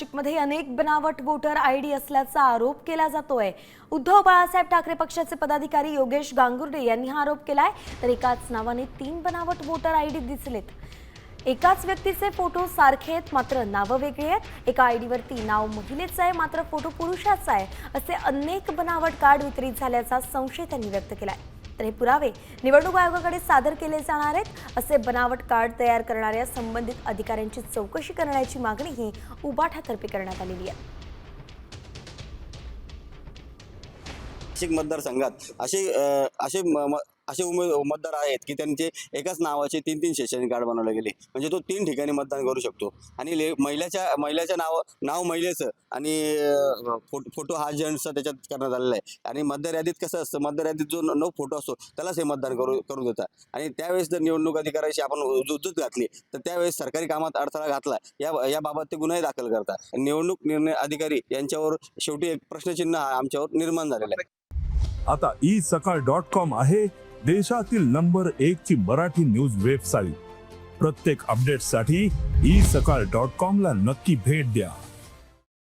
नाशिकमध्ये अनेक बनावट वोटर आयडी असल्याचा आरोप केला जातोय। उद्धव बाळासाहेब ठाकरे पक्षाचे पदाधिकारी योगेश गांगुर्डे यांनी हा आरोप केलाय। तर एकाच नावाने 3 बनावट वोटर आयडी दिसलेत। एकाच व्यक्तीचे फोटो सारखे आहेत मात्र नाव वेगळी आहेत। एका आयडीवरती नाव महिलेचं आहे मात्र फोटो पुरुषाचा आहे। असे अनेक बनावट कार्ड वितरित झाल्याचा संशय त्यांनी व्यक्त केलाय। तर हे पुरावे निवडणूक आयोगाकडे सादर केले जाणार आहेत। असे बनावट कार्ड तयार करणाऱ्या संबंधित अधिकाऱ्यांची चौकशी करण्याची मागणीही उबाठातर्फे करण्यात आलेली आहे। नाशिक मतदारसंघात असे मतदार आहेत की त्यांचे एकाच नावाचे 3-3 शैक्षणिक कार्ड बनवले गेले, म्हणजे तो 3 ठिकाणी मतदान करू शकतो। आणि महिलेच्या नाव महिलेचं आणि फोटो हा जेंट्सचा त्याच्यात करण्यात आलेला आहे। आणि मतदार यादीत कसं असतं, मतदार यादीत जो नो फोटो असतो त्यालाच हे मतदान करू देतात। आणि त्यावेळेस जर निवडणूक अधिकाऱ्याची आपण जुजूत घातली तर त्यावेळेस सरकारी कामात अडथळा घातला याबाबत ते गुन्हे दाखल करतात। निवडणूक निर्णय अधिकारी यांच्यावर शेवटी एक प्रश्नचिन्ह आमच्यावर निर्माण झालेलं आहे। आता isakal.com आहे देशातील नंबर 1 ची मराठी न्यूज वेबसाईट। प्रत्येक अपडेटसाठी isakal.com ला नक्की भेट द्या।